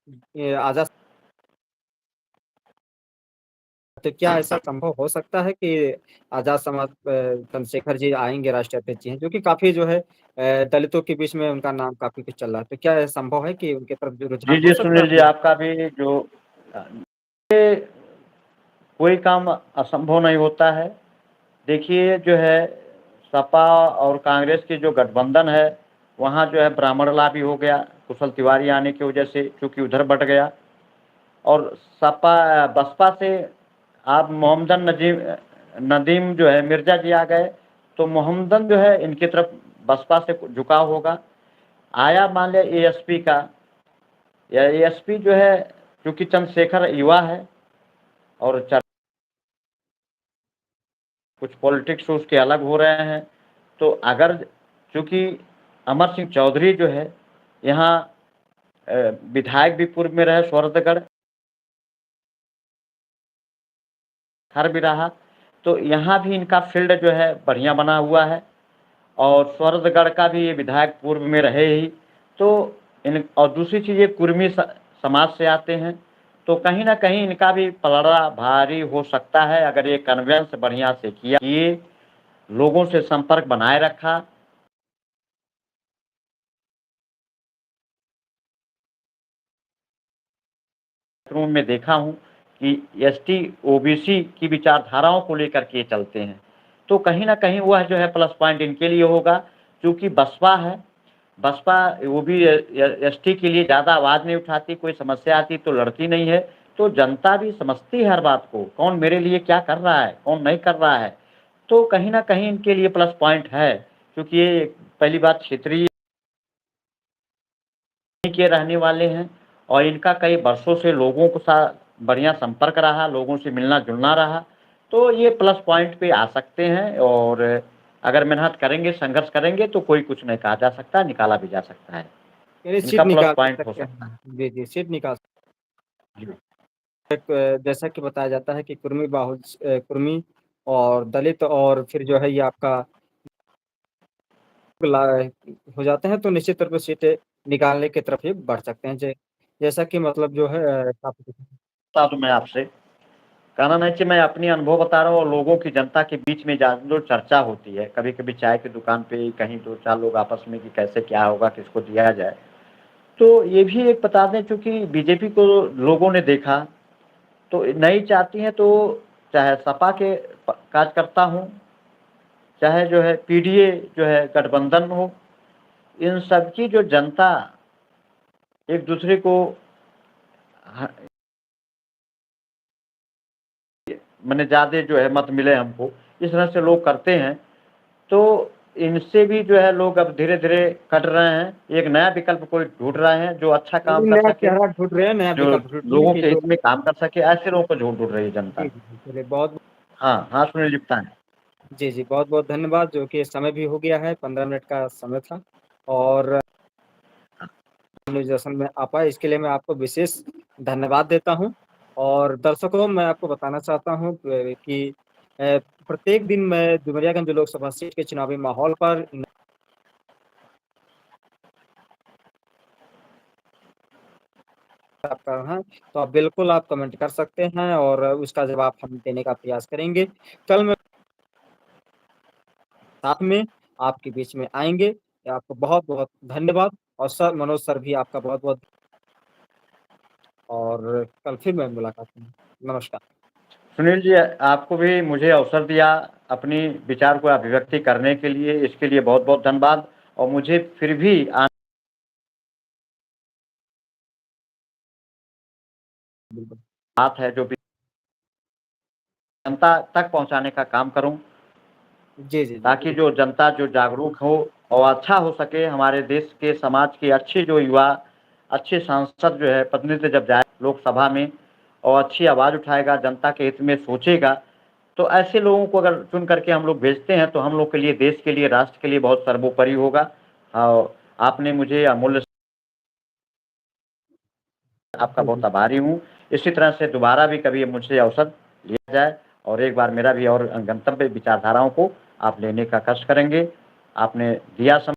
ये आज़ाद तो क्या ऐसा संभव हो सकता है कि आज़ाद समाज चंद्रशेखर जी आएँगे राष्ट्रीय अध्यक्ष जी हैं, जो कि काफ़ी जो है दलितों के बीच में उनका नाम काफ़ी कुछ चल रहा है। तो क्या संभव है कि उनकी तरफ जो जी, रुझान हो जी, सकता है सुनील जी, अपने? आपका भी जो ये कोई काम असंभव नहीं होता है। देखिए जो है सपा और कांग्रेस की जो गठबंधन है, वहाँ जो है ब्राह्मण लाभी हो गया, कुशल तिवारी आने की वजह से चूँकि उधर बँट गया और सपा बसपा से आप मोहम्मदन नदीम जो है मिर्ज़ा जी आ गए, तो मोहम्मदन जो है इनकी तरफ बसपा से झुकाव होगा। आया मान लिया एएसपी का, या एएसपी जो है चूँकि चंद्रशेखर युवा है और कुछ पॉलिटिक्स उसके अलग हो रहे हैं, तो अगर चूँकि अमर सिंह चौधरी जो है यहाँ विधायक भी पूर्व में रहे स्वरदगढ़ हर भी रहा, तो यहाँ भी इनका फील्ड जो है बढ़िया बना हुआ है और स्वरदगढ़ का भी ये विधायक पूर्व में रहे ही, तो इन और दूसरी चीज़ ये कुर्मी समाज से आते हैं, तो कहीं न कहीं इनका भी पलड़ा भारी हो सकता है अगर ये कन्वेंस बढ़िया से किए, लोगों से संपर्क बनाए रखा। में देखा हूँ कि एसटी, ओबीसी की विचारधाराओं को लेकर के चलते हैं, तो कहीं न कहीं वह जो है प्लस पॉइंट इनके लिए होगा, चूँकि बसपा है, बसपा वो भी एसटी के लिए ज़्यादा आवाज़ नहीं उठाती, कोई समस्या आती तो लड़ती नहीं है, तो जनता भी समझती है हर बात को, कौन मेरे लिए क्या कर रहा है, कौन नहीं कर रहा है, तो कहीं न कहीं इनके लिए प्लस पॉइंट है, क्योंकि ये पहली बात क्षेत्रीय के रहने वाले हैं और इनका कई वर्षों से लोगों के साथ बढ़िया संपर्क रहा, लोगों से मिलना-जुलना रहा, तो ये प्लस पॉइंट पे आ सकते हैं और अगर मेहनत करेंगे, संघर्ष करेंगे तो कोई कुछ नहीं कहा जा सकता, निकाला भी जा सकता है। यानी इनका सीट प्लस निकाल पॉइंट हो सकते सकता हैं। है। जी, जी, सीट निकाल जी। जैसा कि बताया जाता है कि कुर्मी और दलित और फिर जो है ये आपका ला हो जाते हैं तो निश्चित तौर पे सीटें निकालने की तरफ ही बढ़ सकते हैं। जैसा कि मतलब जो है काफ़ी कुछ बता दूँ मैं आपसे, कहना नहीं कि मैं अपनी अनुभव बता रहा हूँ और लोगों की जनता के बीच में जो चर्चा होती है, कभी-कभी चाय की दुकान पे कहीं 2-4 लोग आपस में कि कैसे क्या होगा, किसको दिया जाए। तो ये भी एक बता दें चूँकि बीजेपी को लोगों ने देखा, तो नहीं चाहती हैं तो चाहे सपा के कार्यकर्ता हों, चाहे जो है पीडीए जो है गठबंधन हो, इन सबकी जो जनता एक-दूसरे को ह माने ज़्यादा जो है मत मिले हमको, इस तरह से लोग करते हैं, तो इनसे भी जो है लोग अब धीरे-धीरे कट रहे हैं, एक नया विकल्प कोई ढूँढ रहे हैं जो अच्छा काम कर नया सके, चेहरा ढूँढ रहे हैं, नया जो विकल्प ढूँढ रहे हैं लोगों कि के जो हित में काम कर सके, ऐसे लोगों को ढूँढ रही है जी, जनता। जी, जी। चलिए बहुत हाँ, हाँ, सुनील जी बताएँ। जी, जी, बहुत-बहुत धन्यवाद जो कि समय भी हो गया है, 15 मिनट का समय था और कन्वर्सेशन में आ पाए इसके लिए मैं आपको विशेष धन्यवाद देता हूँ और दर्शकों मैं आपको बताना चाहता हूँ कि प्रत्येक दिन मैं डुमरियागंज लोकसभा सीट के चुनावी माहौल पर आपका है, तो आप बिल्कुल आप कमेंट कर सकते हैं और उसका जवाब हम देने का प्रयास करेंगे। कल मैं साथ में आपके बीच में आएँगे। आपको बहुत-बहुत धन्यवाद और सर मनोज सर भी आपका बहुत-बहुत और कल फिर मैं मुलाकात होगी। नमस्कार। सुनील जी, आपको भी मुझे अवसर दिया अपनी विचार को अभिव्यक्ति करने के लिए, इसके लिए बहुत-बहुत धन्यवाद और मुझे फिर भी बिल्कुल। बात है जो भी जनता तक पहुँचाने का काम करूँ, जी, जी, जी, ताकि जो बिल्कुल। जनता जो जागरूक हो और अच्छा हो सके, हमारे देश के समाज के अच्छे जो युवा, अच्छे सांसद जो है प्रतिनिधि जब जाए लोकसभा में और अच्छी आवाज़ उठाएगा, जनता के हित में सोचेगा, तो ऐसे लोगों को अगर चुन करके हम लोग भेजते हैं, तो हम लोग के लिए, देश के लिए, राष्ट्र के लिए बहुत सर्वोपरि होगा। और आपने मुझे अमूल्य आपका जी, बहुत जी। आभारी हूँ। इसी तरह से दोबारा भी कभी मुझसे अवसर लिया जाए और एक बार मेरा भी और गंतव्य विचारधाराओं को आप लेने का कष्ट करेंगे। आपने दिया सम